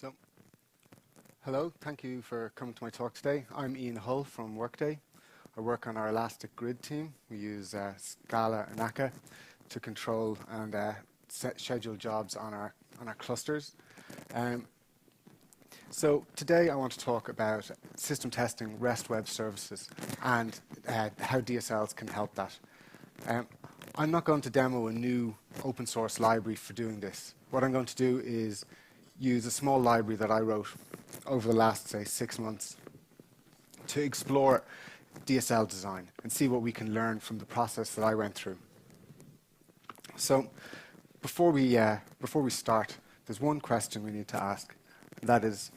So, hello, thank you for coming to my talk today. I'm Iain Hull from Workday. I work on our Elastic Grid team. We use Scala and Akka to control and schedule jobs on our clusters. So today I want to talk about system testing REST web services and how DSLs can help that. I'm not going to demo a new open source library for doing this. What I'm going to do is use a small library that I wrote over the last, say, 6 months to explore DSL design and see what we can learn from the process that I went through. So before we start, there's one question we need to ask, and that is,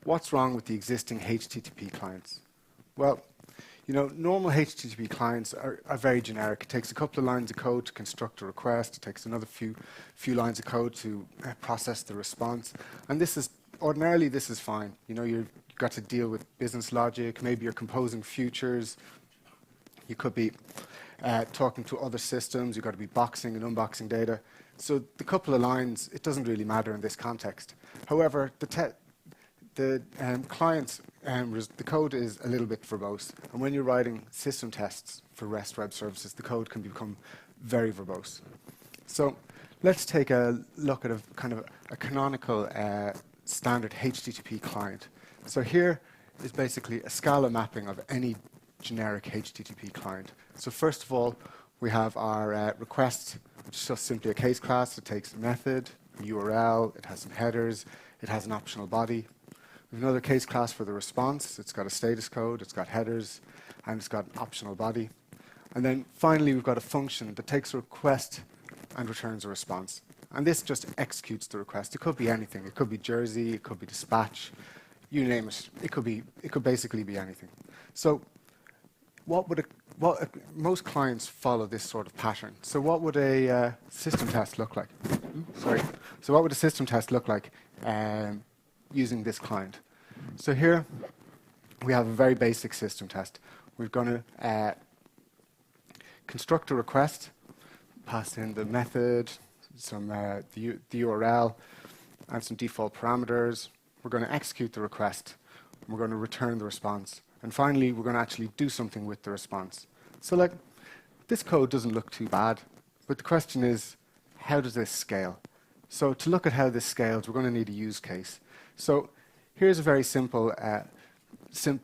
what's wrong with the existing HTTP clients? Well, you know, normal HTTP clients are very generic. It takes a couple of lines of code to construct a request. It takes another few lines of code to process the response. And ordinarily this is fine. You know, you've got to deal with business logic. Maybe you're composing futures. You could be talking to other systems. You've got to be boxing and unboxing data. So the couple of lines, it doesn't really matter in this context. However, the code is a little bit verbose, and when you're writing system tests for REST web services, the code can become very verbose. So let's take a look at a canonical standard HTTP client. So here is basically a Scala mapping of any generic HTTP client. So first of all, we have our request, which is just simply a case class. It takes a method, a URL, it has some headers, it has an optional body. We have another case class for the response. It's got a status code, it's got headers, and it's got an optional body. And then finally, we've got a function that takes a request and returns a response. And this just executes the request. It could be anything. It could be Jersey, it could be dispatch, you name it. It could basically be anything. So most clients follow this sort of pattern. So what would a system test look like? So what would a system test look like using this client? So here we have a very basic system test. We're going to construct a request, pass in the method, the URL, and some default parameters. We're going to execute the request. We're going to return the response. And finally, we're going to actually do something with the response. So this code doesn't look too bad, but the question is, how does this scale? So to look at how this scales, we're going to need a use case. So here's a very simple,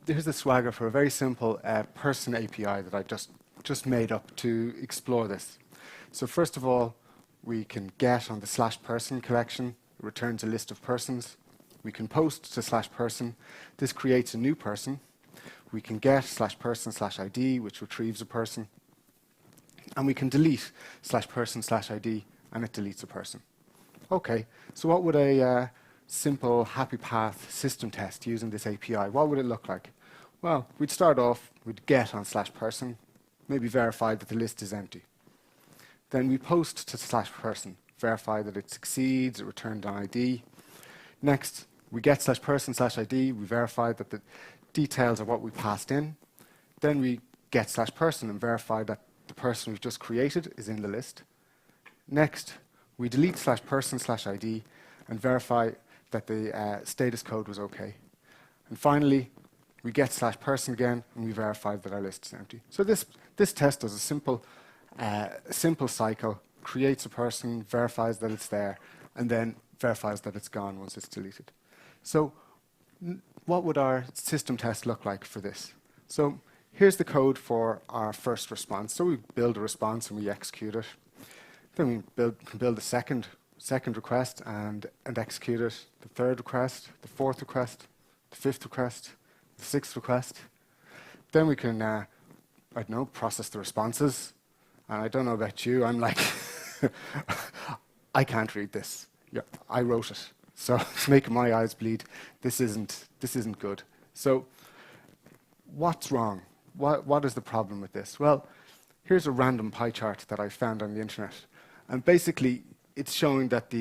here's the swagger for a very simple person API that I just made up to explore this. So first of all, we can get on the /person collection. It returns a list of persons. We can post to /person. This creates a new person. We can get /person/ID, which retrieves a person. And we can delete /person/ID, and it deletes a person. Okay, so what would a simple happy path system test using this API, what would it look like? Well, we'd start off with get on /person, maybe verify that the list is empty. Then we post to /person, verify that it succeeds, it returned an ID. Next, we get /person/ID, we verify that the details are what we passed in. Then we get /person and verify that the person we've just created is in the list. Next, we delete /person/ID and verify that the status code was okay. And finally, we get /person again and we verify that our list is empty. So this test does a simple cycle, creates a person, verifies that it's there, and then verifies that it's gone once it's deleted. So what would our system test look like for this? So here's the code for our first response. So we build a response and we execute it. Then we can build a second request and execute it, the third request, the fourth request, the fifth request, the sixth request. Then we can, I don't know, process the responses. And I don't know about you, I'm like, I can't read this. Yeah, I wrote it. So it's making my eyes bleed. This isn't good. So what's wrong? What is the problem with this? Well, here's a random pie chart that I found on the internet. And basically, it's showing that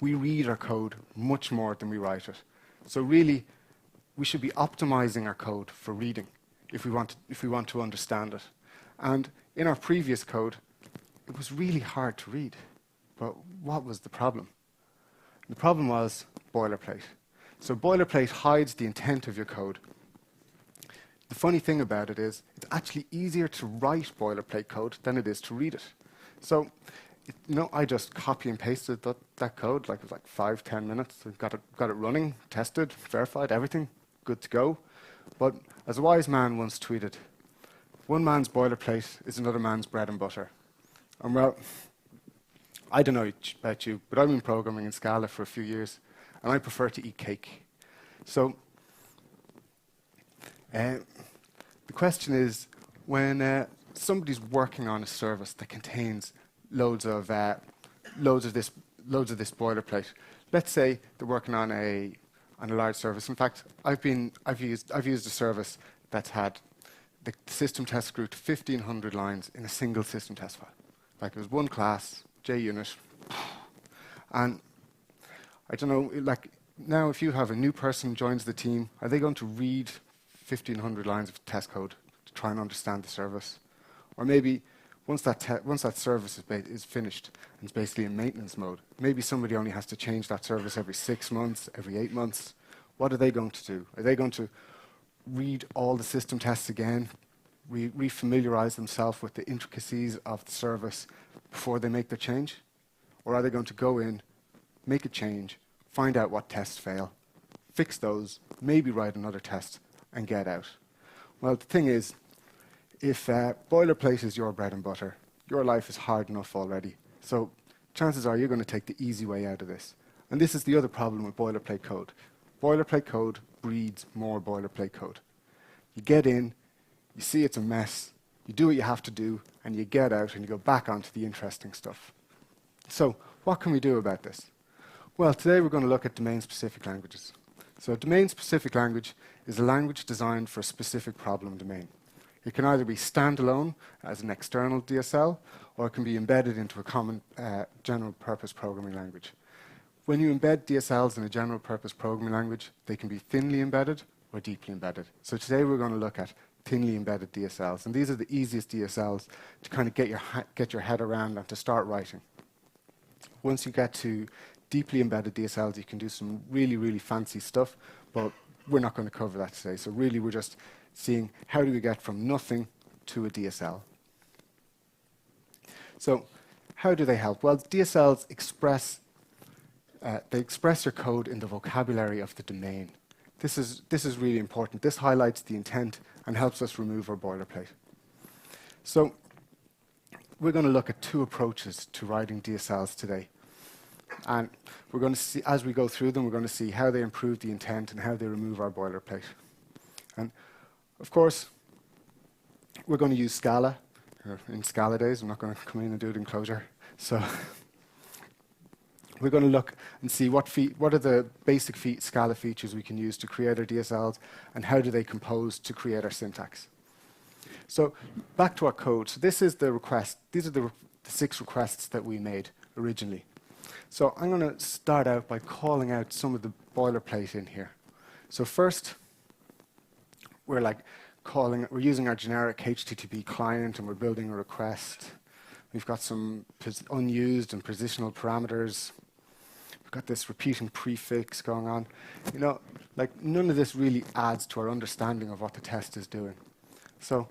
we read our code much more than we write it. So really, we should be optimizing our code for reading if we want to understand it. And in our previous code, it was really hard to read. But what was the problem? The problem was boilerplate. So boilerplate hides the intent of your code. The funny thing about it is it's actually easier to write boilerplate code than it is to read it. So, I just copy and pasted that code, like it was like 5-10 minutes. I got it running, tested, verified, everything, good to go. But as a wise man once tweeted, one man's boilerplate is another man's bread and butter. And well, I don't know about you, but I've been programming in Scala for a few years, and I prefer to eat cake. So the question is, when somebody's working on a service that contains loads of this boilerplate, let's say they're working on a large service. In fact, I've used a service that's had the system test grew to 1,500 lines in a single system test file. Like it was one class, JUnit, and I don't know. Like now, if you have a new person joins the team, are they going to read 1,500 lines of test code to try and understand the service? Or maybe once that service is finished and it's basically in maintenance mode, maybe somebody only has to change that service every 6 months, every 8 months. What are they going to do? Are they going to read all the system tests again, refamiliarize themselves with the intricacies of the service before they make the change? Or are they going to go in, make a change, find out what tests fail, fix those, maybe write another test, and get out? Well, the thing is, if boilerplate is your bread and butter, your life is hard enough already. So chances are you're going to take the easy way out of this. And this is the other problem with boilerplate code. Boilerplate code breeds more boilerplate code. You get in, you see it's a mess, you do what you have to do, and you get out and you go back onto the interesting stuff. So what can we do about this? Well, today we're going to look at domain-specific languages. So a domain-specific language is a language designed for a specific problem domain. It can either be standalone as an external DSL, or it can be embedded into a common general-purpose programming language. When you embed DSLs in a general-purpose programming language, they can be thinly embedded or deeply embedded. So today we're going to look at thinly embedded DSLs, and these are the easiest DSLs to kind of get your head around and to start writing. Once you get to deeply embedded DSLs, you can do some really, really fancy stuff, but we're not going to cover that today. So really we're just seeing how do we get from nothing to a DSL. So how do they help? Well, DSLs express your code in the vocabulary of the domain. This is really important. This highlights the intent and helps us remove our boilerplate. So we're going to look at two approaches to writing DSLs today. And we're going to see, as we go through them, we're going to see how they improve the intent and how they remove our boilerplate. And of course, we're going to use Scala. In Scala days, I'm not going to come in and do it in Clojure. So we're going to look and see what are the basic Scala features we can use to create our DSLs, and how do they compose to create our syntax. So back to our code. So this is the request. These are the 6 requests that we made originally. So I'm going to start out by calling out some of the boilerplate in here. So first, we're using our generic HTTP client, and we're building a request. We've got some unused and positional parameters. We've got this repeating prefix going on. None of this really adds to our understanding of what the test is doing. So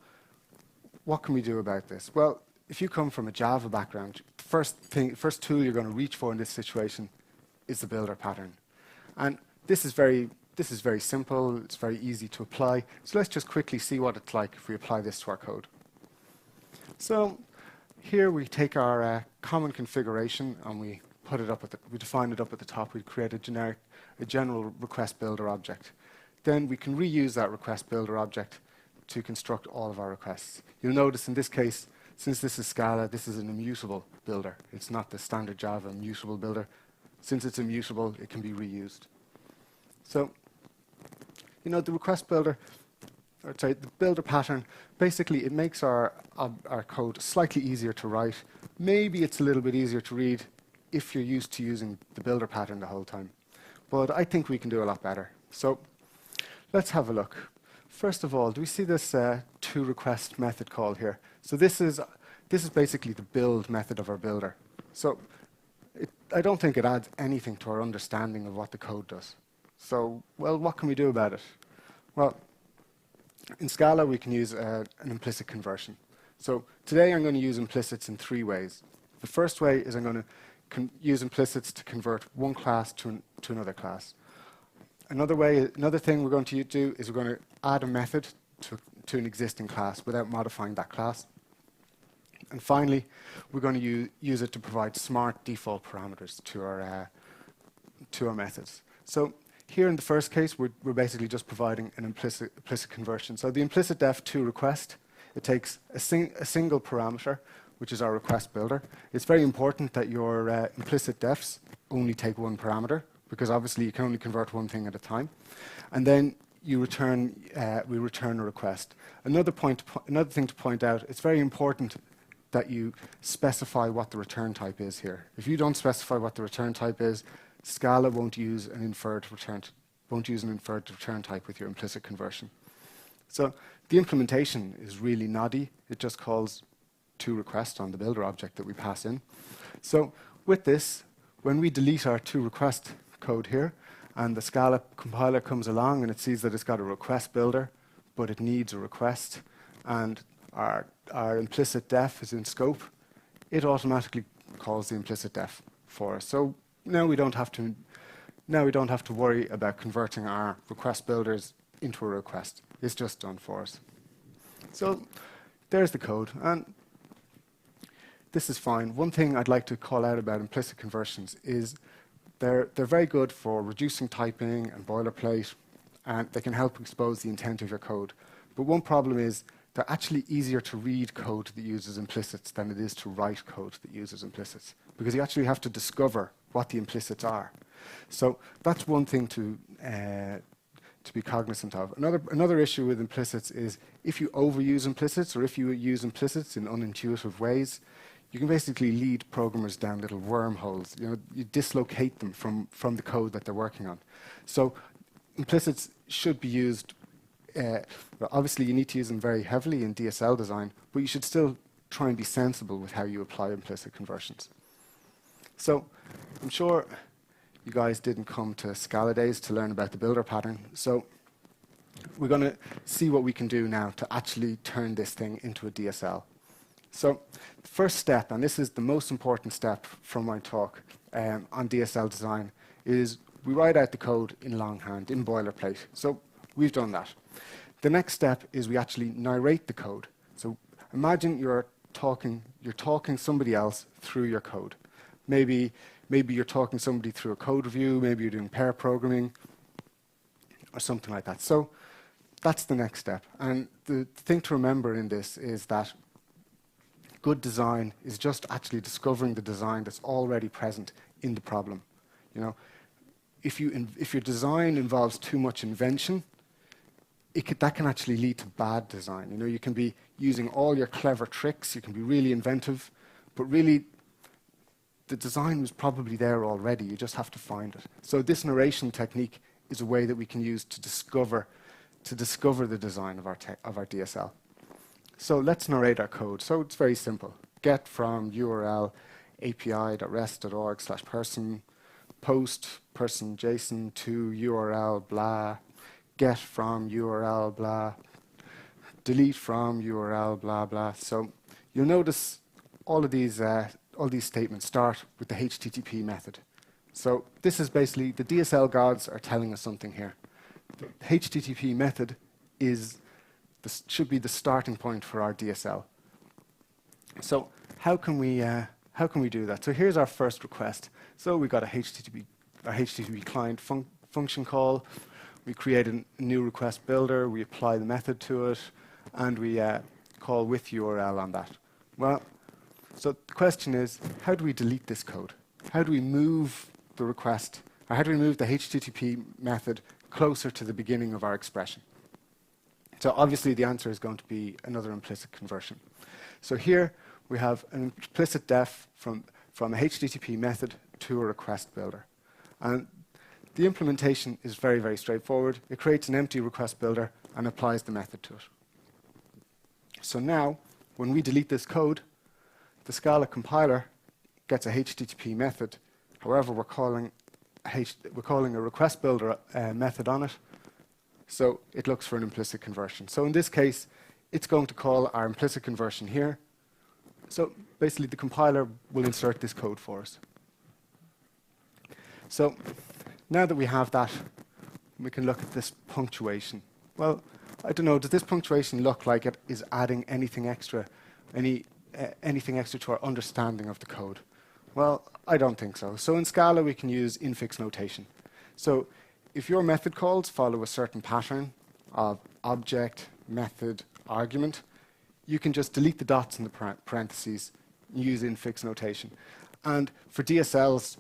what can we do about this? Well, if you come from a Java background, the first tool you're going to reach for in this situation is the builder pattern. And this is very simple. It's very easy to apply. So let's just quickly see what it's like if we apply this to our code. So here we take our common configuration and we define it up at the top. We create a general request builder object. Then we can reuse that request builder object to construct all of our requests. You'll notice in this case, since this is Scala, this is an immutable builder. It's not the standard Java immutable builder. Since it's immutable, it can be reused. So, the request builder, the builder pattern, basically it makes our code slightly easier to write. Maybe it's a little bit easier to read if you're used to using the builder pattern the whole time. But I think we can do a lot better. So let's have a look. First of all, do we see this toRequest method call here? So this is basically the build method of our builder. So I don't think it adds anything to our understanding of what the code does. So, well, what can we do about it? Well, in Scala, we can use an implicit conversion. So today I'm going to use implicits in 3 ways. The first way is I'm going to use implicits to convert one class to another class. Another thing we're going to do is we're going to add a method to an existing class without modifying that class. And finally, we're going to use it to provide smart default parameters to our methods. So here in the first case, we're basically just providing an implicit conversion. So the implicit def to request, it takes a single parameter, which is our request builder. It's very important that your implicit defs only take one parameter, because obviously you can only convert one thing at a time. And then we return a request. Another thing to point out, it's very important that you specify what the return type is here. If you don't specify what the return type is, Scala won't use an inferred return type with your implicit conversion. So the implementation is really noddy. It just calls toRequest on the builder object that we pass in. So with this, when we delete our toRequest code here, and the Scala compiler comes along and it sees that it's got a request builder, but it needs a request, and our implicit def is in scope, it automatically calls the implicit def for us. So now we don't have to worry about converting our request builders into a request. It's just done for us. So there's the code, and this is fine. One thing I'd like to call out about implicit conversions is they're very good for reducing typing and boilerplate, and they can help expose the intent of your code. But one problem is they're actually easier to read code that uses implicits than it is to write code that uses implicits, because you actually have to discover what the implicits are. So that's one thing to be cognizant of. Another issue with implicits is if you overuse implicits, or if you use implicits in unintuitive ways, you can basically lead programmers down little wormholes. You dislocate them from the code that they're working on. So implicits should be used. Well, obviously, you need to use them very heavily in DSL design, but you should still try and be sensible with how you apply implicit conversions. So I'm sure you guys didn't come to Scala days to learn about the builder pattern. So we're going to see what we can do now to actually turn this thing into a DSL. So the first step, and this is the most important step from my talk on DSL design, is we write out the code in longhand, in boilerplate. So we've done that. The next step is we actually narrate the code. So imagine you're talking somebody else through your code. Maybe you're talking somebody through a code review, maybe you're doing pair programming, or something like that. So that's the next step. And the thing to remember in this is that good design is just actually discovering the design that's already present in the problem. If your design involves too much invention, that can actually lead to bad design. You can be using all your clever tricks, you can be really inventive, but really the design was probably there already. You just have to find it. So this narration technique is a way that we can use to discover the design of our DSL. So let's narrate our code. So it's very simple. Get from URL api.rest.org/person, post person JSON to URL blah, get from URL blah, delete from URL blah blah. So you'll notice all these statements start with the HTTP method. So this is basically the DSL gods are telling us something here. The HTTP method should be the starting point for our DSL. So how can we do that? So here's our first request. So we got our HTTP client function call. We create a new request builder. We apply the method to it, and we call with URL on that. Well, so the question is, how do we delete this code? How do we move the request, or how do we move the HTTP method closer to the beginning of our expression? So obviously the answer is going to be another implicit conversion. So here we have an implicit def from a HTTP method to a request builder. And the implementation is very, very straightforward. It creates an empty request builder and applies the method to it. So now, when we delete this code, the Scala compiler gets a HTTP method However, we're calling a request builder method on it, so it looks for an implicit conversion. So in this case, it's going to call our implicit conversion here. So basically, the compiler will insert this code for us. So now that we have that, we can look at this punctuation. Well, I don't know, does this punctuation look like it is adding anything extra to our understanding of the code? Well, I don't think so. So in Scala, we can use infix notation. So if your method calls follow a certain pattern of object, method, argument, you can just delete the dots in the parentheses and use infix notation. And for DSLs,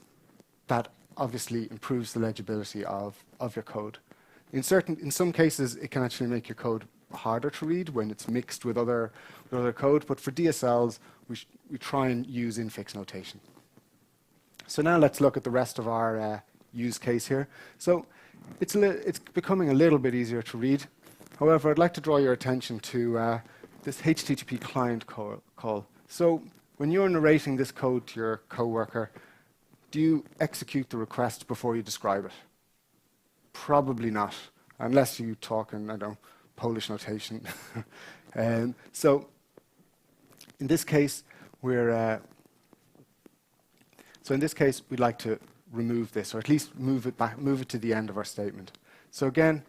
that obviously improves the legibility of your code. In some cases, it can actually make your code harder to read when it's mixed with other code, but for DSLs, we try and use infix notation. So now let's look at the rest of our use case here. So it's becoming a little bit easier to read. However, I'd like to draw your attention to this HTTP client call. So when you're narrating this code to your coworker, do you execute the request before you describe it? Probably not, unless you talk in, I don't know, Polish notation. So in this case, we'd like to remove this, or at least move it to the end of our statement. So again,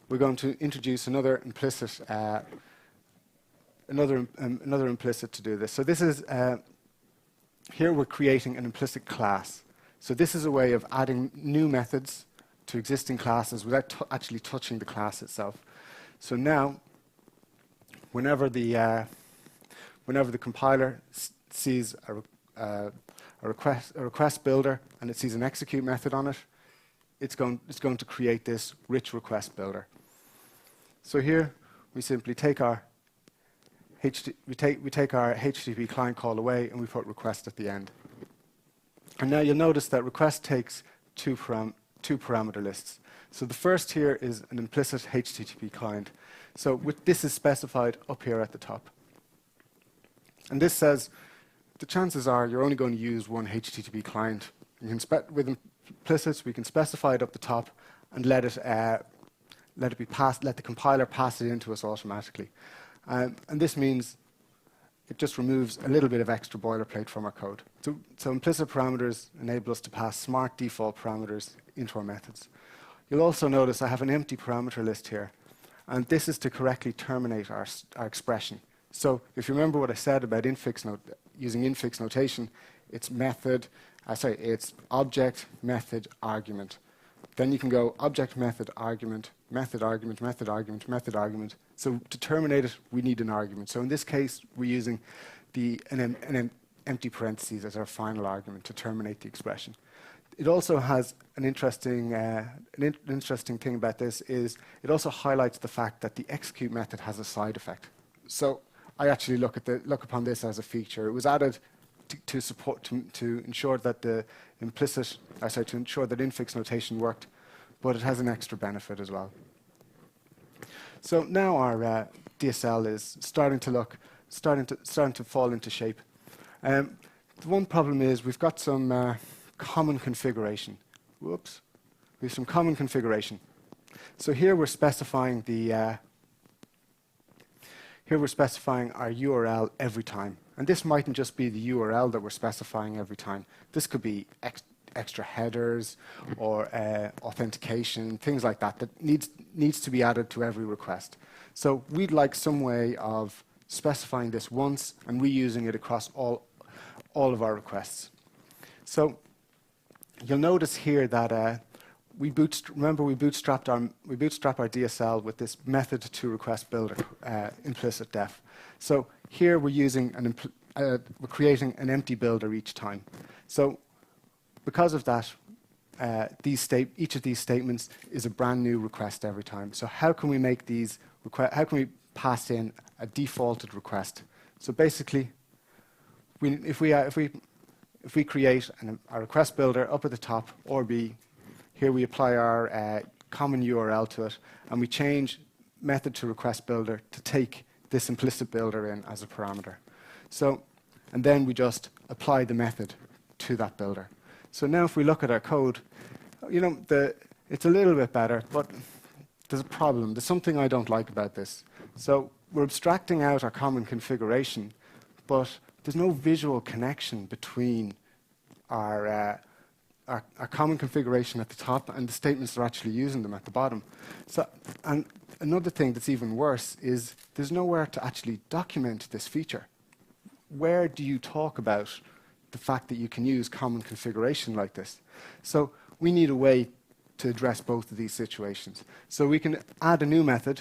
we're going to introduce another implicit to do this. So this is here we're creating an implicit class. So this is a way of adding new methods to existing classes without actually touching the class itself. So now, whenever the compiler sees a request builder and it sees an execute method on it, it's going to create this rich request builder. So here we simply take our HTTP client call away and we put request at the end. And now you'll notice that request takes two parameter lists. So the first here is an implicit HTTP client. So this is specified up here at the top. And this says the chances are you're only going to use one HTTP client. With implicits, we can specify it up the top and let the compiler pass it into us automatically. And this means it just removes a little bit of extra boilerplate from our code. So implicit parameters enable us to pass smart default parameters into our methods. You'll also notice I have an empty parameter list here. And this is to correctly terminate our expression. So if you remember what I said about using infix notation, it's object, method, argument. Then you can go object, method, argument, method, argument, method, argument, method, argument. So to terminate it, we need an argument. So in this case, we're using an empty parentheses as our final argument to terminate the expression. It also has an interesting thing about this is it also highlights the fact that the execute method has a side effect. So I actually look upon this as a feature. It was added to ensure that to ensure that infix notation worked, but it has an extra benefit as well. So now our DSL is starting to fall into shape. The one problem is we've got some common configuration. Whoops, we have some common configuration. So here we're specifying our URL every time. And this mightn't just be the URL that we're specifying every time. This could be extra headers or authentication, things like that needs to be added to every request. So we'd like some way of specifying this once and reusing it across all of our requests. So you'll notice here that we bootstrap our DSL with this method to request builder implicit def. So here we're using we're creating an empty builder each time. So because of that, each of these statements is a brand new request every time. So how can we make these how can we pass in a defaulted request? So basically, if we create a request builder up at the top, or B, here we apply our common URL to it, and we change method to request builder to take this implicit builder in as a parameter. So, and then we just apply the method to that builder. So now if we look at our code, it's a little bit better, but there's a problem. There's something I don't like about this. So we're abstracting out our common configuration, but there's no visual connection between our common configuration at the top and the statements that are actually using them at the bottom. So, and another thing that's even worse is there's nowhere to actually document this feature. Where do you talk about the fact that you can use common configuration like this? So we need a way to address both of these situations. So we can add a new method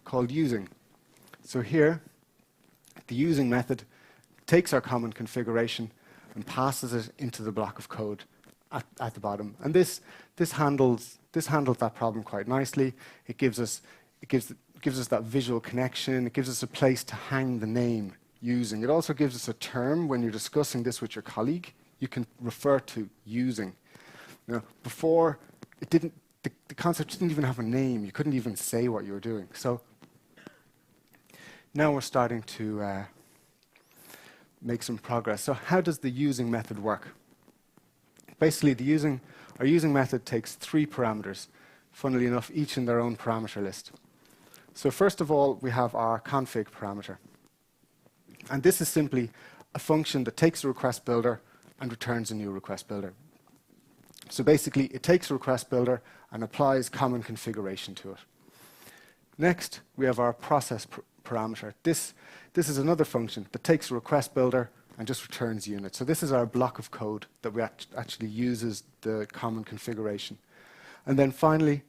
called using. So here, the using method takes our common configuration and passes it into the block of code at the bottom. And this handles that problem quite nicely. It gives us that visual connection. It gives us a place to hang the name using. It also gives us a term when you're discussing this with your colleague. You can refer to using. Now, before it didn't. The concept didn't even have a name. You couldn't even say what you were doing. So now we're starting to make some progress. So how does the using method work? Basically, our using method takes 3 parameters, funnily enough, each in their own parameter list. So first of all, we have our config parameter. And this is simply a function that takes a request builder and returns a new request builder. So basically, it takes a request builder and applies common configuration to it. Next, we have our process parameter. This is another function that takes a request builder and just returns unit. So this is our block of code that we actually uses the common configuration. And then finally,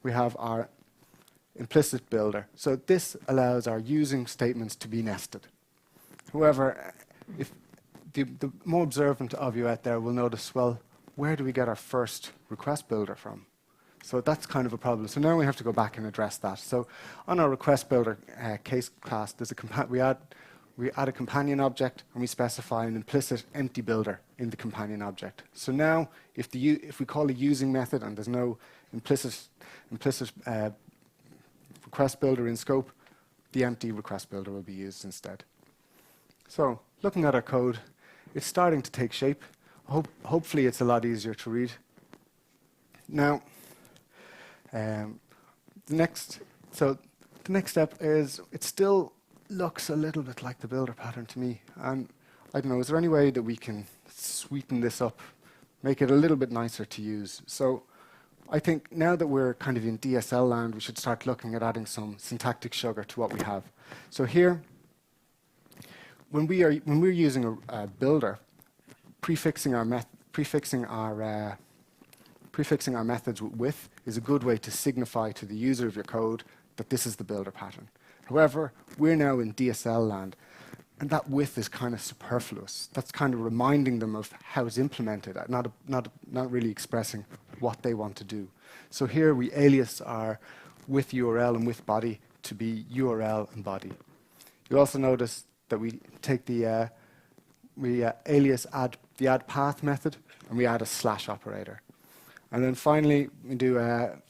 we have our implicit builder. So this allows our using statements to be nested. However, if the more observant of you out there will notice, well, where do we get our first request builder from? So that's kind of a problem. So now we have to go back and address that. So on our request builder case class, we add a companion object and we specify an implicit empty builder in the companion object. So now if we call a using method and there's no implicit request builder in scope, the empty request builder will be used instead. So looking at our code, it's starting to take shape. Hopefully it's a lot easier to read. Now, the next step is it still looks a little bit like the builder pattern to me. And I don't know, is there any way that we can sweeten this up, make it a little bit nicer to use? So I think now that we're kind of in DSL land, we should start looking at adding some syntactic sugar to what we have. So here, when we're using a builder, prefixing our methods with is a good way to signify to the user of your code that this is the builder pattern. However, we're now in DSL land, and that with is kind of superfluous. That's kind of reminding them of how it's implemented, not really expressing what they want to do. So here we alias our with URL and with body to be URL and body. You'll also notice that we take the alias the add path method, and we add a slash operator. And then finally, we do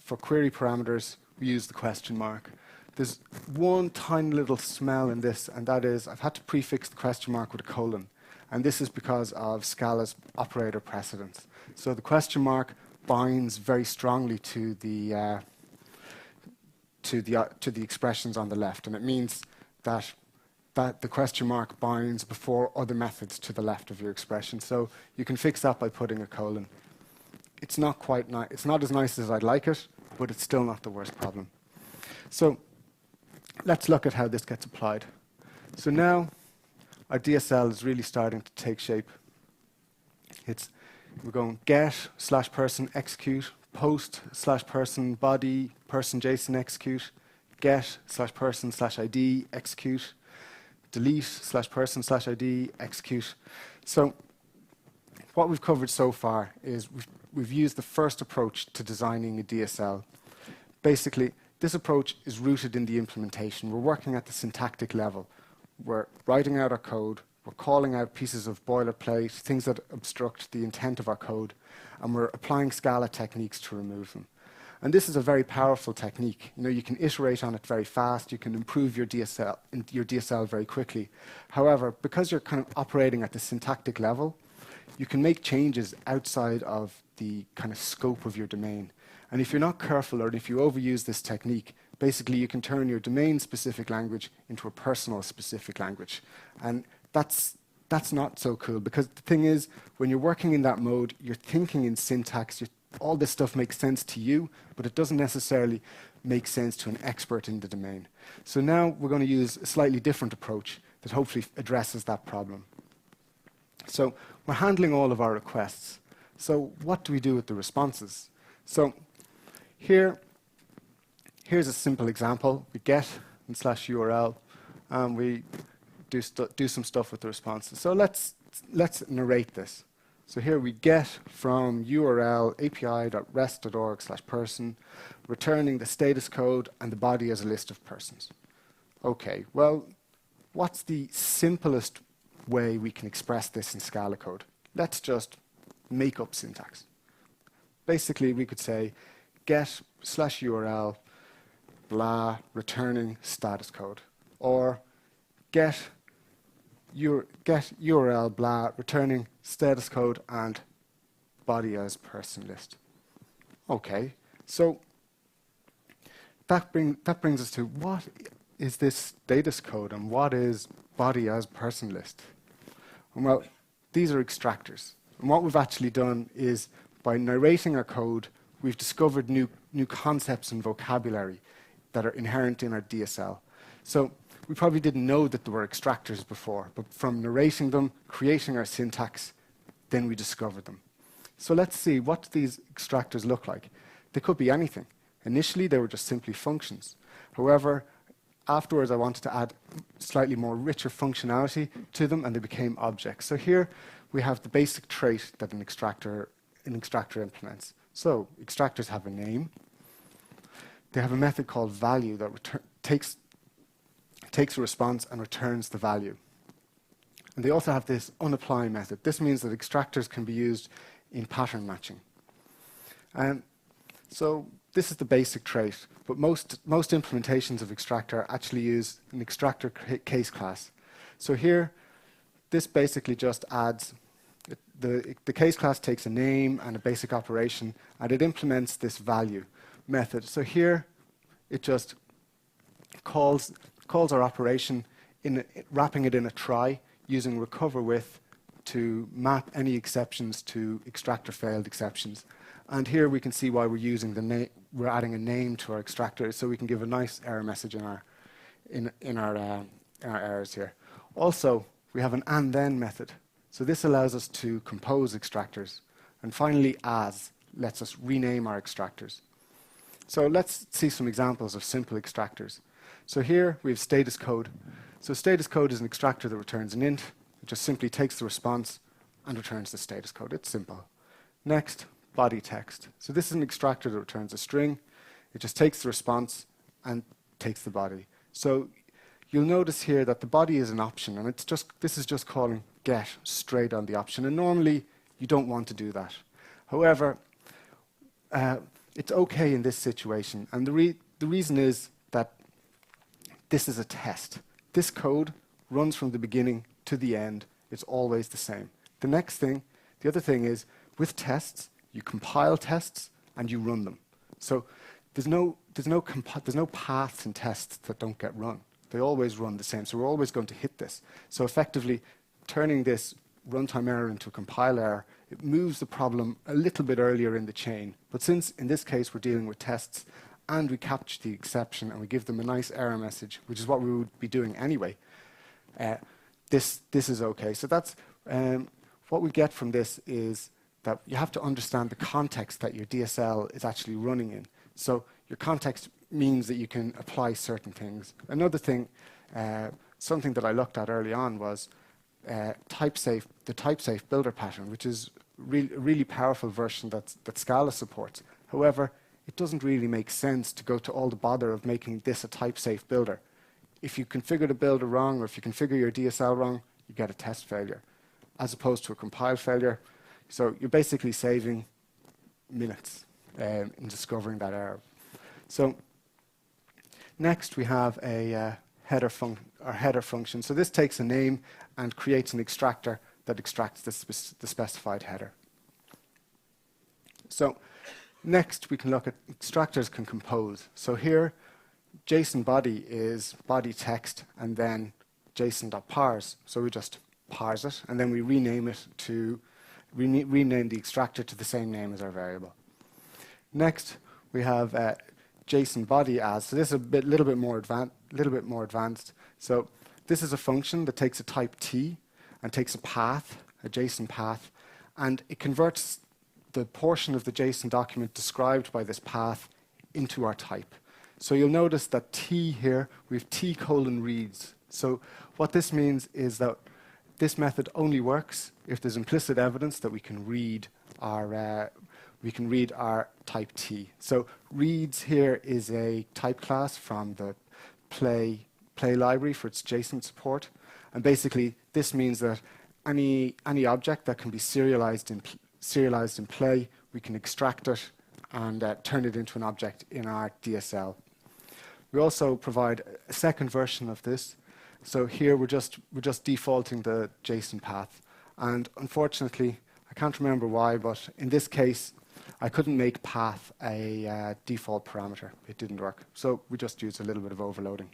for query parameters, we use the question mark. There's one tiny little smell in this, and that is I've had to prefix the question mark with a colon. And this is because of Scala's operator precedence. So the question mark binds very strongly to the expressions on the left, and it means that the question mark binds before other methods to the left of your expression. So you can fix that by putting a colon. It's not quite nice. It's not as nice as I'd like it, but it's still not the worst problem. So let's look at how this gets applied. So now our DSL is really starting to take shape. We're going get /person execute, post /person body person JSON execute, get /person /ID execute, delete /person /ID execute. So what we've covered so far is we've used the first approach to designing a DSL. Basically, this approach is rooted in the implementation. We're working at the syntactic level. We're writing out our code. We're calling out pieces of boilerplate, things that obstruct the intent of our code, and we're applying Scala techniques to remove them. And this is a very powerful technique. You can iterate on it very fast. You can improve your DSL very quickly. However, because you're kind of operating at the syntactic level, you can make changes outside of the kind of scope of your domain. And if you're not careful, or if you overuse this technique, basically you can turn your domain-specific language into a personal-specific language. And that's not so cool, because the thing is, when you're working in that mode, you're thinking in syntax, all this stuff makes sense to you, but it doesn't necessarily make sense to an expert in the domain. So now we're going to use a slightly different approach that hopefully addresses that problem. So we're handling all of our requests. So what do we do with the responses? So here's a simple example. We get and /URL, and we do some stuff with the responses. So let's narrate this. So here we get from URL api.rest.org/person, returning the status code and the body as a list of persons. Okay, well, what's the simplest way we can express this in Scala code? Let's just make up syntax. Basically, we could say get /URL blah returning status code, or get URL blah returning status code and body as person list. Okay, so that brings us to what is this status code and what is body as person list? And well, these are extractors. And what we've actually done is, by narrating our code, we've discovered new concepts and vocabulary that are inherent in our DSL. So we probably didn't know that there were extractors before, but from narrating them, creating our syntax, then we discovered them. So let's see, what do these extractors look like? They could be anything. Initially, they were just simply functions. However, afterwards, I wanted to add slightly more richer functionality to them, and they became objects. So here we have the basic trait that an extractor implements. So extractors have a name. They have a method called value that takes a response and returns the value. And they also have this unapply method. This means that extractors can be used in pattern matching. So this is the basic trait, but most implementations of extractor actually use an extractor case class. So here, this basically just adds, the case class takes a name and a basic operation, and it implements this value method. So here, it just calls our operation, wrapping it in a try, using recover with to map any exceptions to extractor failed exceptions. And here we can see why we're using the name. We're adding a name to our extractor, so we can give a nice error message in our errors here. Also, we have an and then method. So this allows us to compose extractors. And finally, as lets us rename our extractors. So let's see some examples of simple extractors. So here we have status code. So status code is an extractor that returns an int. It just simply takes the response and returns the status code. It's simple. Next, body text. So this is an extractor that returns a string. It just takes the response and takes the body. So you'll notice here that the body is an option, and this is just calling get straight on the option. And normally you don't want to do that. However, it's okay in this situation, and the reason is that this is a test. This code runs from the beginning to the end. It's always the same. The other thing is, with tests, you compile tests and you run them. So there's no paths in tests that don't get run. They always run the same. So we're always going to hit this. So effectively, turning this runtime error into a compile error, it moves the problem a little bit earlier in the chain. But since in this case we're dealing with tests and we capture the exception and we give them a nice error message, which is what we would be doing anyway, this is okay. So that's what we get from this is that you have to understand the context that your DSL is actually running in. So your context means that you can apply certain things. Another thing, something that I looked at early on was the type-safe builder pattern, which is a really powerful version that Scala supports. However, it doesn't really make sense to go to all the bother of making this a type-safe builder. If you configure the builder wrong, or if you configure your DSL wrong, you get a test failure, as opposed to a compile failure. So you're basically saving minutes in discovering that error. So next we have a header function. So this takes a name and creates an extractor that extracts the specified header. So next we can look at extractors can compose. So here JSON body is body text and then JSON.parse. So we just parse it and then we rename it to rename the extractor to the same name as our variable. Next we have JSON body as. So this is a little bit more advanced. So this is a function that takes a type T and takes a path, a JSON path, and it converts the portion of the JSON document described by this path into our type. So you'll notice that T here, we have T : reads. So what this means is that this method only works if there's implicit evidence that we can read our type T. So reads here is a type class from the Play library for its JSON support, and basically this means that any object that can be serialized in Play, we can extract it and turn it into an object in our DSL. We also provide a second version of this. So here we're just defaulting the JSON path, and unfortunately I can't remember why, but in this case I couldn't make path a default parameter. It didn't work, so we just used a little bit of overloading.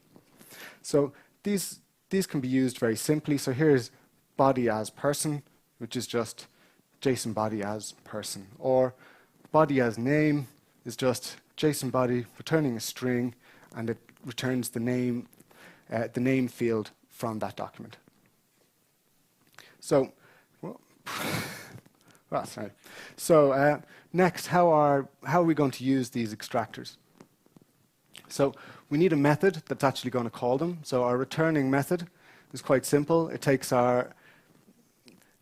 So these can be used very simply. So here's body as person, which is just JSON body as person, or body as name is just JSON body returning a string, and it returns the name field from that document. So, sorry. So next, how are we going to use these extractors? So we need a method that's actually going to call them. So our returning method is quite simple. It takes our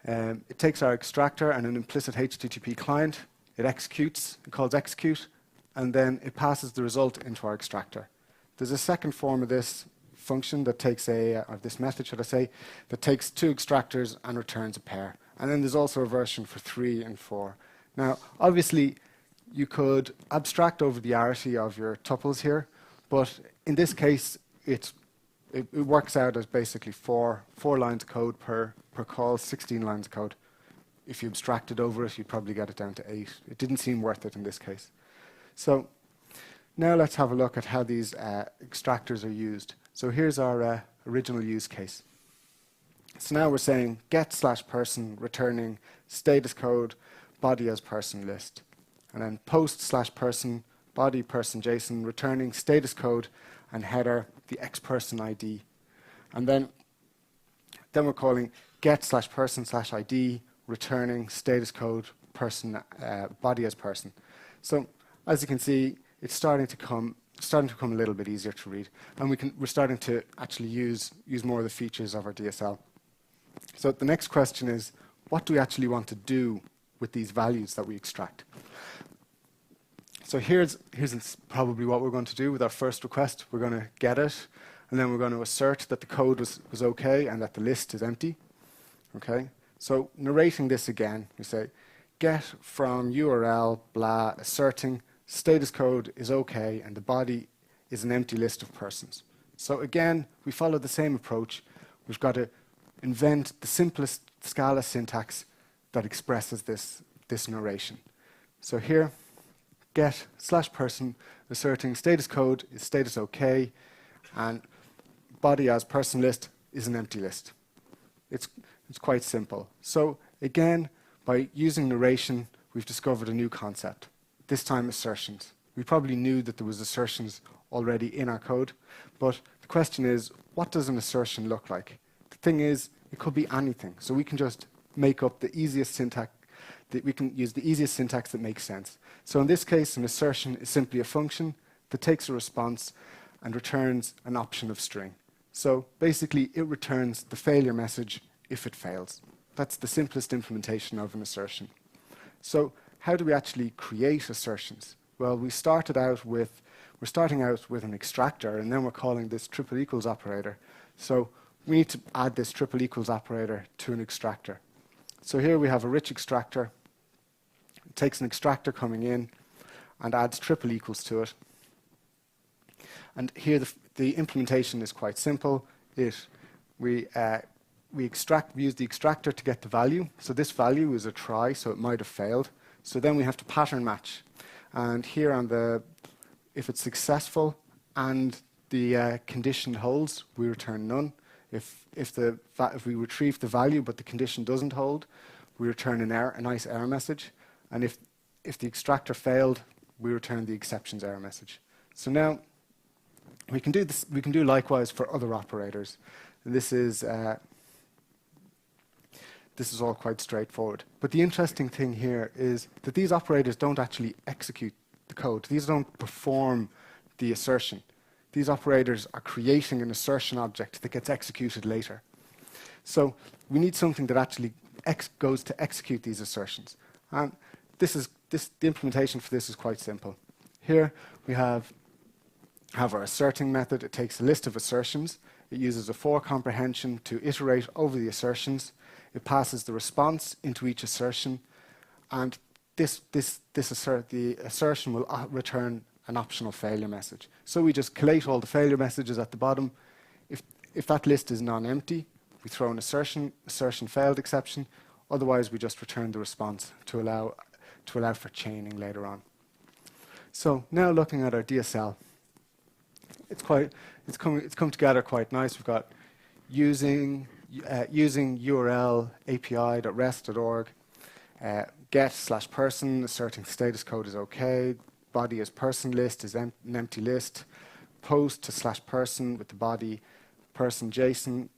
extractor and an implicit HTTP client. It executes. It calls execute, and then it passes the result into our extractor. There's a second form of this function that takes or this method, should I say, that takes two extractors and returns a pair. And then there's also a version for 3 and 4. Now, obviously, you could abstract over the arity of your tuples here, but in this case, it works out as basically four lines of code per call, 16 lines of code. If you abstracted over it, you'd probably get it down to 8. It didn't seem worth it in this case. So now let's have a look at how these extractors are used. So here's our original use case. So now we're saying get/person returning status code body as person list, and then post/person body person JSON returning status code and header the xPerson ID, and then we're calling get/person/ID returning status code person body as person. So as you can see, it's starting to become a little bit easier to read, and we're starting to actually use more of the features of our DSL. So the next question is, what do we actually want to do with these values that we extract? So here's probably what we're going to do with our first request. We're going to get it, and then we're going to assert that the code was okay and that the list is empty. Okay. So narrating this again, we say get from URL blah asserting status code is okay and the body is an empty list of persons. So again, we follow the same approach. We've got to invent the simplest Scala syntax that expresses this narration. So here, get/person asserting status code is status okay, and body as person list is an empty list. It's quite simple. So again, by using narration, we've discovered a new concept. This time, assertions. We probably knew that there was assertions already in our code, but the question is, what does an assertion look like? The thing is, it could be anything. So we can just make up the easiest syntax. We can use the easiest syntax that makes sense. So in this case, an assertion is simply a function that takes a response and returns an option of string. So basically, it returns the failure message if it fails. That's the simplest implementation of an assertion. So how do we actually create assertions? Well, we're starting out with an extractor, and then we're calling this triple equals operator. So we need to add this triple equals operator to an extractor. So here we have a rich extractor. It takes an extractor coming in and adds triple equals to it. And here the implementation is quite simple. We we use the extractor to get the value. So this value is a try, so it might have failed. So then we have to pattern match. And here on the, if it's successful and the condition holds, we return none. If we retrieve the value but the condition doesn't hold, we return an error, a nice error message. And if the extractor failed, we return the exceptions error message. So now we can do this. We can do likewise for other operators. And this is all quite straightforward. But the interesting thing here is that these operators don't actually execute the code. These don't perform the assertion. These operators are creating an assertion object that gets executed later. So we need something that actually goes to execute these assertions. And the implementation for this is quite simple. Here we have our asserting method. It takes a list of assertions. It uses a for comprehension to iterate over the assertions. It passes the response into each assertion, and the assertion will return an optional failure message. So we just collate all the failure messages at the bottom. If that list is non-empty, we throw an assertion failed exception. Otherwise, we just return the response to allow for chaining later on. So now looking at our DSL, it's come together quite nice. We've got using URL api.rest.org, get/person, asserting status code is okay, body as person list is an empty list, post to /person with the body person JSON,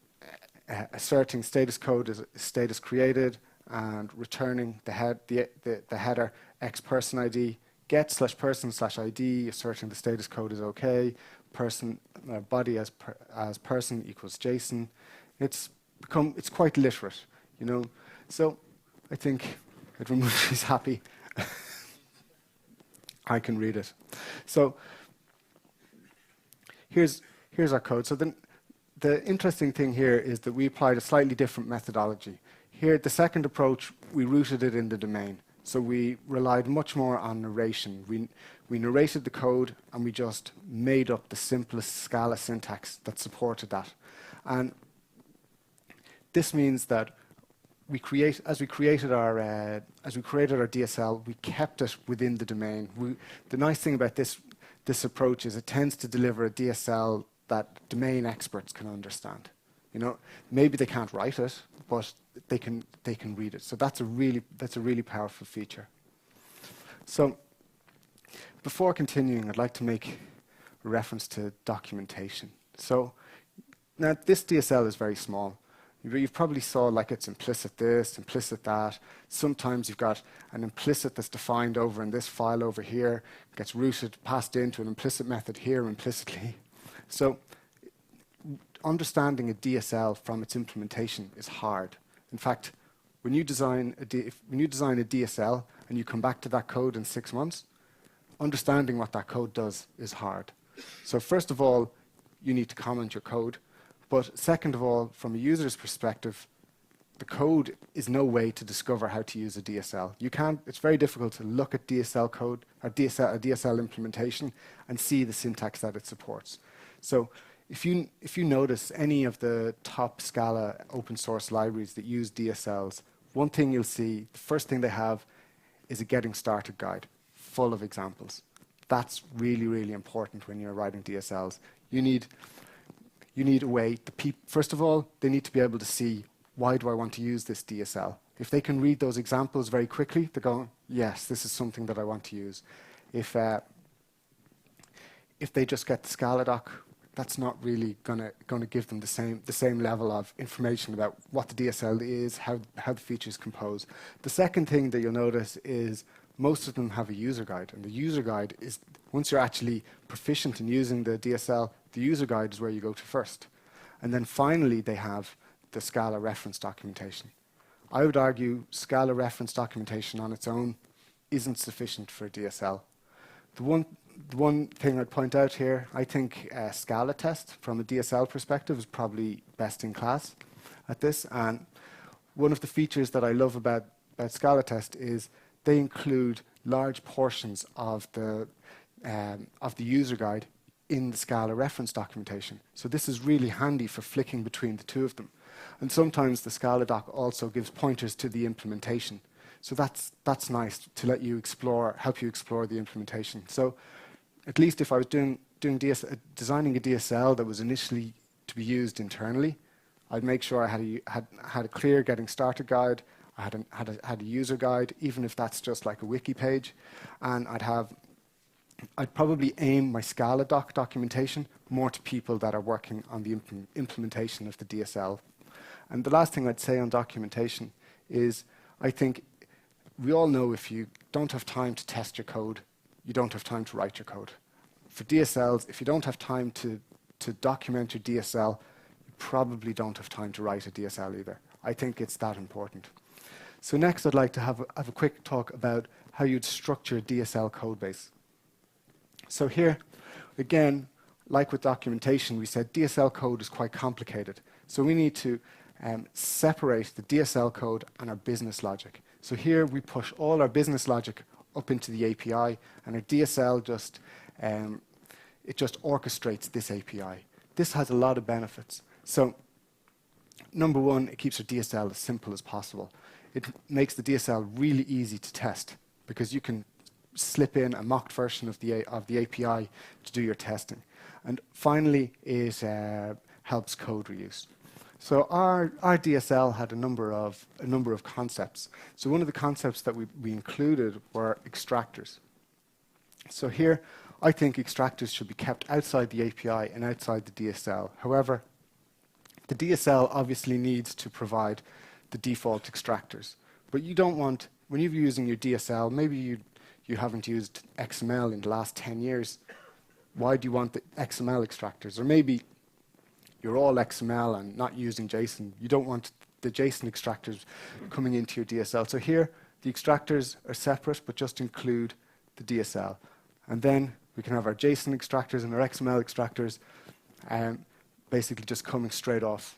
asserting status code is status created, and returning the header xPerson ID, get/person/ID, asserting the status code is okay, person body as person equals JSON. It's quite literate, you know. So I think everyone is happy. I can read it. So here's our code. So then the interesting thing here is that we applied a slightly different methodology. Here, the second approach, we rooted it in the domain. So we relied much more on narration. We narrated the code and we just made up the simplest Scala syntax that supported that. And this means that as we created our DSL, we kept it within the domain. The nice thing about this approach is it tends to deliver a DSL that domain experts can understand. You know, maybe they can't write it, but they can read it. So that's a really powerful feature. So before continuing, I'd like to make a reference to documentation. So now this DSL is very small. You've probably saw like it's implicit this, implicit that. Sometimes you've got an implicit that's defined over in this file over here, gets routed, passed into an implicit method here implicitly. So understanding a DSL from its implementation is hard. In fact, when you design a DSL and you come back to that code in 6 months, understanding what that code does is hard. So first of all, you need to comment your code. But second of all, from a user's perspective, the code is no way to discover how to use a DSL. It's very difficult to look at DSL code or a DSL implementation and see the syntax that it supports. So if you notice any of the top Scala open source libraries that use DSLs, one thing you'll see, the first thing they have is a getting started guide full of examples. That's really, really important when you're writing DSLs. You need a way, first of all, they need to be able to see, why do I want to use this DSL? If they can read those examples very quickly, they're going, yes, this is something that I want to use. If they just get the Scala doc, that's not really going to give them the same level of information about what the DSL is, how the features compose. The second thing that you'll notice is most of them have a user guide, and the user guide is, once you're actually proficient in using the DSL, the user guide is where you go to first. And then finally, they have the Scala reference documentation. I would argue Scala reference documentation on its own isn't sufficient for a DSL. The one thing I'd point out here, I think Scala test from a DSL perspective is probably best in class at this. And one of the features that I love about Scala test is they include large portions of the user guide in the Scala reference documentation. So this is really handy for flicking between the two of them. And sometimes the Scala doc also gives pointers to the implementation. So that's nice to let you explore, help you explore the implementation. So at least if I was designing a DSL that was initially to be used internally, I'd make sure I had a clear getting started guide. I had a user guide, even if that's just like a wiki page, and I'd probably aim my Scala documentation more to people that are working on the implementation of the DSL. And the last thing I'd say on documentation is, I think we all know if you don't have time to test your code, you don't have time to write your code. For DSLs, if you don't have time to document your DSL, you probably don't have time to write a DSL either. I think it's that important. So next, I'd like to have a quick talk about how you'd structure a DSL code base. So here, again, like with documentation, we said DSL code is quite complicated. So we need to separate the DSL code and our business logic. So here we push all our business logic up into the API, and our DSL just orchestrates this API. This has a lot of benefits. So number one, it keeps our DSL as simple as possible. It makes the DSL really easy to test because you can slip in a mocked version of the API to do your testing. And finally, it helps code reuse. So our DSL had a number of concepts. So one of the concepts that we included were extractors. So here, I think extractors should be kept outside the API and outside the DSL. However, the DSL obviously needs to provide the default extractors. But you don't want, when you're using your DSL, maybe you haven't used XML in the last 10 years. Why do you want the XML extractors? Or maybe you're all XML and not using JSON. You don't want the JSON extractors coming into your DSL. So here, the extractors are separate, but just include the DSL. And then we can have our JSON extractors and our XML extractors basically just coming straight off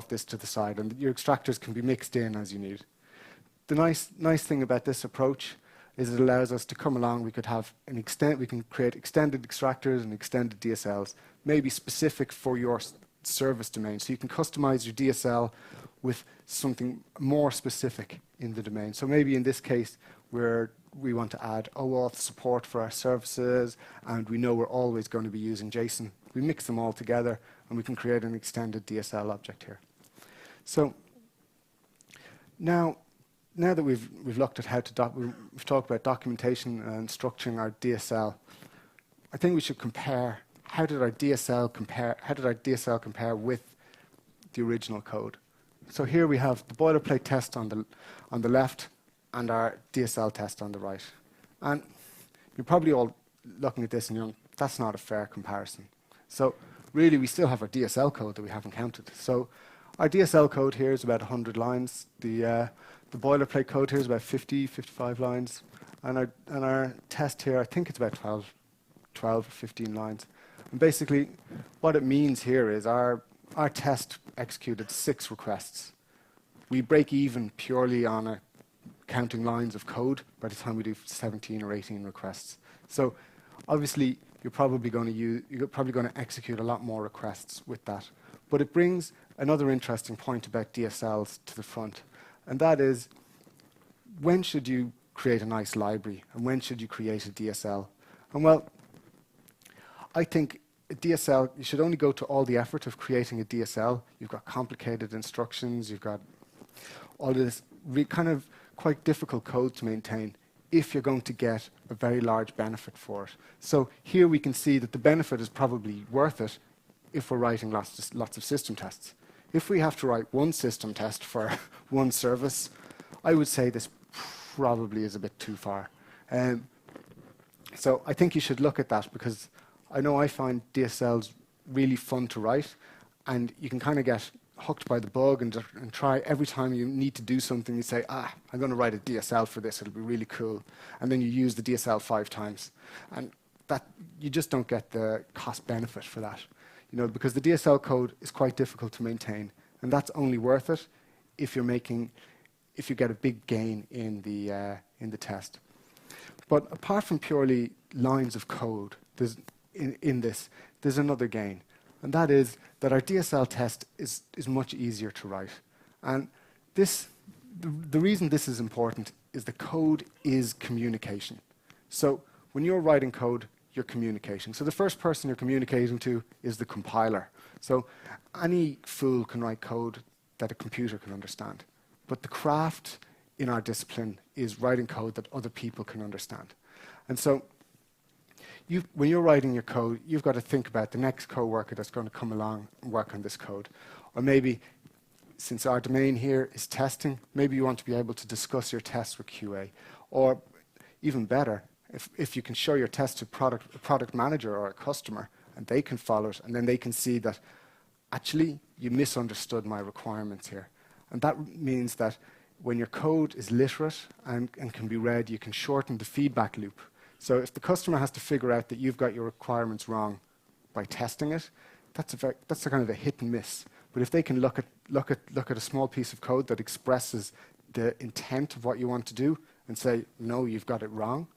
this to the side. And your extractors can be mixed in as you need. The nice thing about this approach is it allows us to come along. We could have we can create extended extractors and extended DSLs, maybe specific for your service domain. So you can customize your DSL with something more specific in the domain. So maybe in this case, we want to add OAuth support for our services, and we know we're always going to be using JSON. We mix them all together, and we can create an extended DSL object here. So now that we've looked at how to we've talked about documentation and structuring our DSL, I think we should compare how did our DSL compare with the original code. So here we have the boilerplate test on the left and our DSL test on the right. And you're probably all looking at this and you're, that's not a fair comparison. So really, we still have our DSL code that we haven't counted. So our DSL code here is about 100 lines. The boilerplate code here is about 55 lines. And our test here, I think it's about 12 or 15 lines. And basically, what it means here is our test executed 6 requests. We break even purely on counting lines of code by the time we do 17 or 18 requests. So obviously, you're probably going to execute a lot more requests with that. But it brings another interesting point about DSLs to the front, and that is, when should you create a nice library, and when should you create a DSL? And well, I think a DSL, you should only go to all the effort of creating a DSL. You've got complicated instructions, you've got all this kind of quite difficult code to maintain if you're going to get a very large benefit for it. So here we can see that the benefit is probably worth it if we're writing lots of system tests. If we have to write one system test for one service, I would say this probably is a bit too far. So I think you should look at that, because I know I find DSLs really fun to write, and you can kind of get hooked by the bug and try every time you need to do something, you say, I'm going to write a DSL for this, it'll be really cool. And then you use the DSL 5 times. And that you just don't get the cost benefit for that. Because the DSL code is quite difficult to maintain. And that's only worth it if you get a big gain in the test. But apart from purely lines of code, there's another gain. and that is that our DSL test is much easier to write. And the reason this is important is the code is communication. So when you're writing code, you're communicating. So the first person you're communicating to is the compiler. So any fool can write code that a computer can understand. But the craft in our discipline is writing code that other people can understand. And so when you're writing your code, you've got to think about the next co-worker that's going to come along and work on this code. Or maybe, since our domain here is testing, maybe you want to be able to discuss your tests with QA. Or even better, if you can show your test to a product manager or a customer, and they can follow it, and then they can see that, actually, you misunderstood my requirements here. And that means that when your code is literate and can be read, you can shorten the feedback loop. So if the customer has to figure out that you've got your requirements wrong by testing it, that's a kind of a hit and miss. But if they can look at a small piece of code that expresses the intent of what you want to do and say, no, you've got it wrong,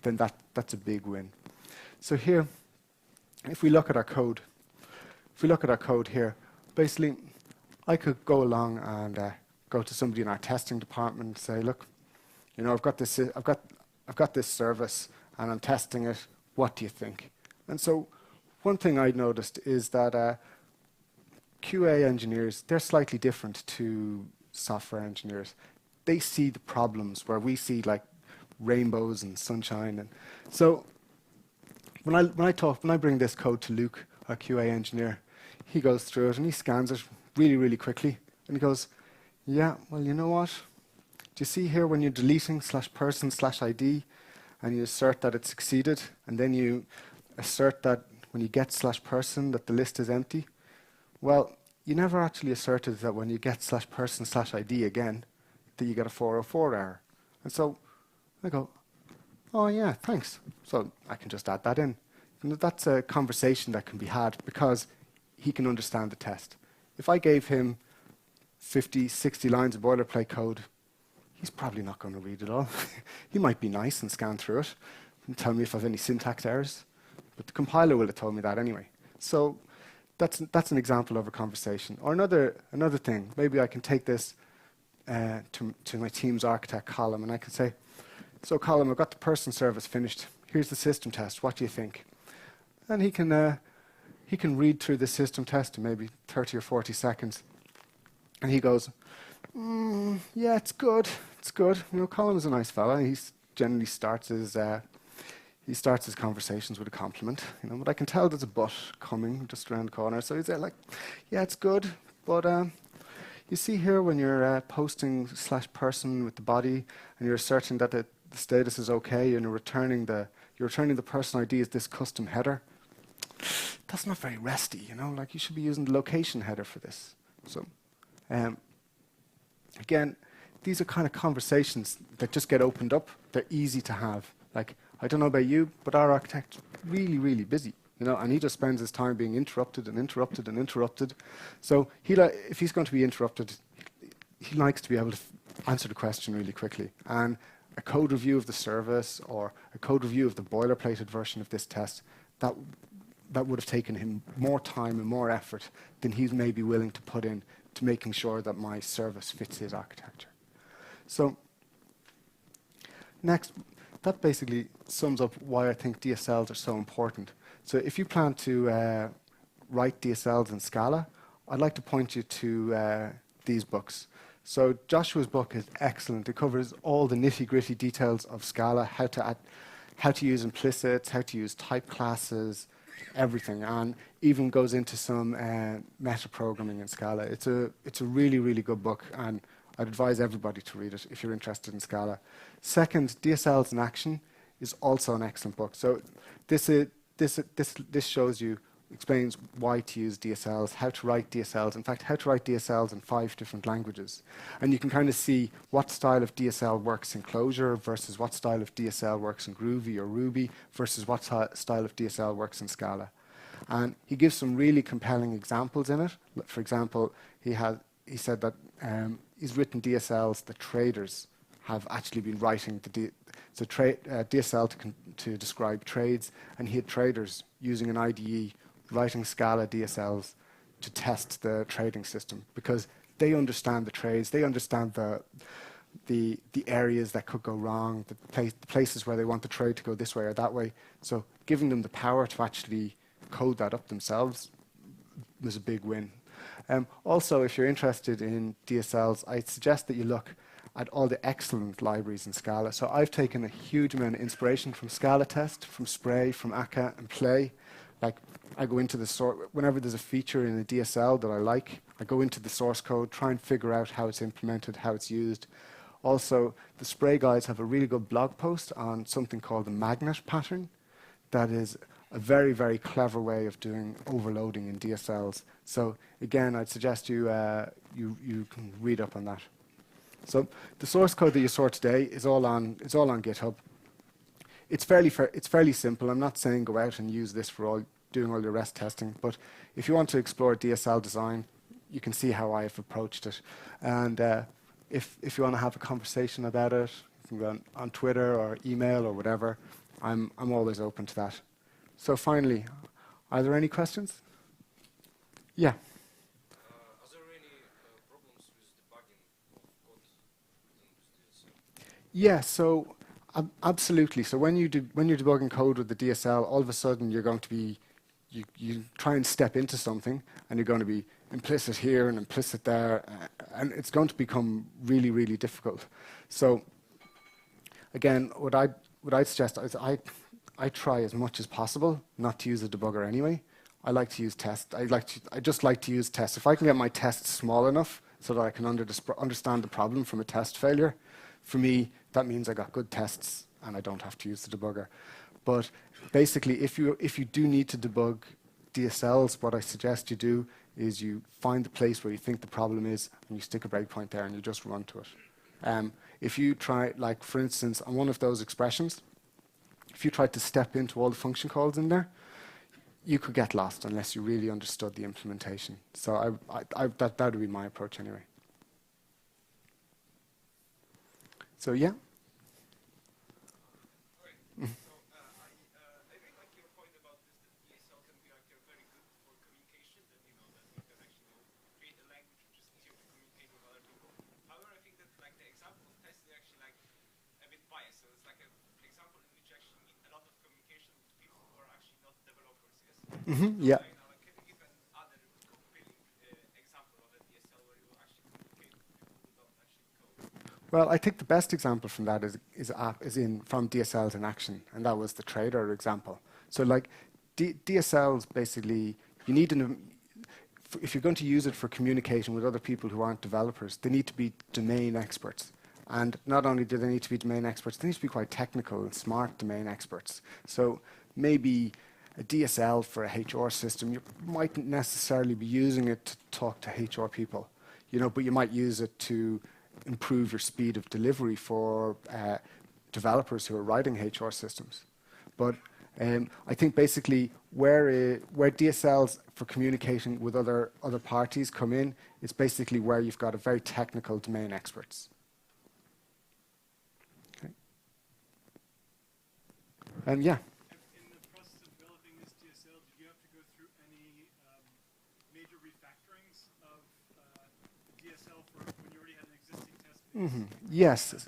then that's a big win. So here, if we look at our code, here, basically, I could go along and go to somebody in our testing department and say, look, I've got this service and I'm testing it. What do you think? And so one thing I noticed is that QA engineers, they're slightly different to software engineers. They see the problems where we see like rainbows and sunshine. And so when I bring this code to Luke, our QA engineer, he goes through it and he scans it really, really quickly. And he goes, yeah, well, you know what? Do you see here when you're deleting /person/ID and you assert that it succeeded, and then you assert that when you get /person that the list is empty? Well, you never actually asserted that when you get /person/ID again, that you get a 404 error. And so I go, oh yeah, thanks. So I can just add that in. And that's a conversation that can be had because he can understand the test. If I gave him 50, 60 lines of boilerplate code, he's probably not going to read it all. He might be nice and scan through it and tell me if I have any syntax errors. But the compiler will have told me that anyway. So that's an example of a conversation. Or another thing, maybe I can take this to my team's architect column, and I can say, so column, I've got the person service finished. Here's the system test. What do you think? And he can read through the system test in maybe 30 or 40 seconds. And he goes, yeah, it's good. It's good. Colin is a nice fella. He generally starts his conversations with a compliment. But I can tell there's a but coming just around the corner. So he's there like, yeah, it's good. But you see here when you're posting /person with the body and you're asserting that the status is okay and you're returning the person ID as this custom header, that's not very resty. Like you should be using the location header for this. So. Again, these are kind of conversations that just get opened up. They're easy to have. Like, I don't know about you, but our architect's really, really busy, and he just spends his time being interrupted and interrupted and interrupted. So if he's going to be interrupted, he likes to be able to answer the question really quickly. And a code review of the service or a code review of the boilerplated version of this test, that would have taken him more time and more effort than he's maybe willing to put in to making sure that my service fits his architecture. So next, that basically sums up why I think DSLs are so important. So if you plan to write DSLs in Scala, I'd like to point you to these books. So Joshua's book is excellent. It covers all the nitty-gritty details of Scala, how to use implicits, how to use type classes, everything, and even goes into some meta-programming in Scala. It's a really, really good book, and I'd advise everybody to read it if you're interested in Scala. Second, DSLs in Action is also an excellent book. So this shows you, explains why to use DSLs, how to write DSLs, in fact, how to write DSLs in 5 different languages. And you can kind of see what style of DSL works in Clojure versus what style of DSL works in Groovy or Ruby versus what style of DSL works in Scala. And he gives some really compelling examples in it. For example, he said that he's written DSLs that traders have actually been writing DSL to describe trades, and he had traders using an IDE writing Scala DSLs to test the trading system, because they understand the trades, they understand the areas that could go wrong, the places where they want the trade to go this way or that way. So giving them the power to actually code that up themselves was a big win. Also, if you're interested in DSLs, I'd suggest that you look at all the excellent libraries in Scala. So I've taken a huge amount of inspiration from Scala Test, from Spray, from Akka and Play. Like, I go into the source, whenever there's a feature in a DSL that I like, I go into the source code, try and figure out how it's implemented, how it's used. Also, the Spray guys have a really good blog post on something called the magnet pattern. That is a very, very clever way of doing overloading in DSLs. So again, I'd suggest you can read up on that. So the source code that you saw today is all on GitHub. It's fairly simple. I'm not saying go out and use this for doing all your REST testing, but if you want to explore DSL design, you can see how I have approached it. And if you want to have a conversation about it, you can go on Twitter or email or whatever. I'm always open to that. So finally, are there any questions? Yeah. Are there any problems with debugging of code with DSL? Yeah. So absolutely. So when you're debugging code with the DSL, all of a sudden you're going to be you try and step into something, and you're going to be implicit here and implicit there, and it's going to become really, really difficult. So again, what I'd suggest is I try as much as possible not to use a debugger anyway. I like to use tests. I just like to use tests. If I can get my tests small enough so that I can understand the problem from a test failure, for me, that means I got good tests and I don't have to use the debugger. But basically, if you do need to debug DSLs, what I suggest you do is you find the place where you think the problem is and you stick a breakpoint there and you just run to it. If you try, like for instance, on one of those expressions, if you tried to step into all the function calls in there, you could get lost unless you really understood the implementation. So that would be my approach anyway. So yeah. I really like your point about this, that DSL can be like very good for communication, that that you can actually create a language which is easier to communicate with other people. However, I think that like the example of test is actually like a bit biased. So it's like an example in which you actually need a lot of communication with people who are actually not developers, yes? Yeah. Can you give another compelling example of a DSL where you actually communicate with people who don't actually code? Well, I think the best example from that is from DSLs in action, and that was the trader example. So like DSLs, basically, you need if you're going to use it for communication with other people who aren't developers, they need to be domain experts. And not only do they need to be domain experts, they need to be quite technical and smart domain experts. So maybe a DSL for a HR system, you mightn't necessarily be using it to talk to HR people, but you might use it to improve your speed of delivery for developers who are writing HR systems. But I think basically where DSLs for communication with other parties come in, it's basically where you've got a very technical domain experts. Okay. Yeah. In the process of developing this DSL, did you have to go through any major refactorings of the DSL for when you already had an existing test base? Yes.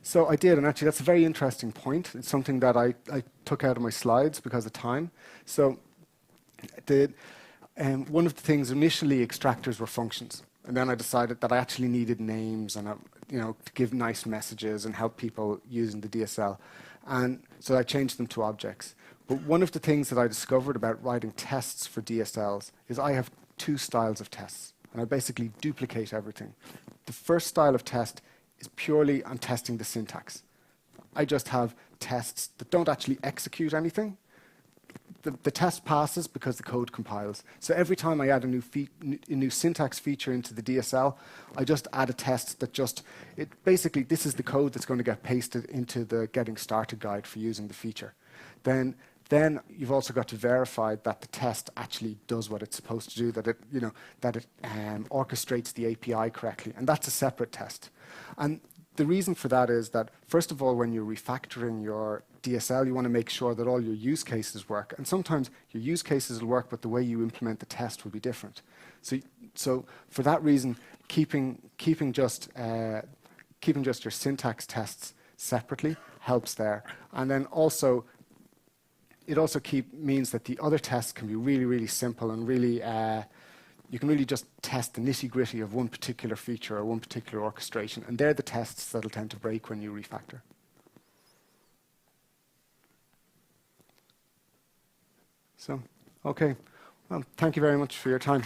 So I did, and actually that's a very interesting point. It's something that I took out of my slides because of time. So one of the things, initially extractors were functions, and then I decided that I actually needed names and to give nice messages and help people using the DSL. And so I changed them to objects. But one of the things that I discovered about writing tests for DSLs is I have two styles of tests, and I basically duplicate everything. The first style of test is purely on testing the syntax. I just have tests that don't actually execute anything. The test passes because the code compiles. So every time I add a new syntax feature into the DSL, I just add a test that basically this is the code that's going to get pasted into the getting started guide for using the feature. Then you've also got to verify that the test actually does what it's supposed to do, that it orchestrates the API correctly, and that's a separate test. And the reason for that is that, first of all, when you're refactoring your DSL, you want to make sure that all your use cases work. And sometimes your use cases will work, but the way you implement the test will be different. So for that reason, keeping just your syntax tests separately helps there. And then also, it also means that the other tests can be really, really simple and really, you can really just test the nitty-gritty of one particular feature or one particular orchestration. And they're the tests that'll tend to break when you refactor. So, okay. Well, thank you very much for your time.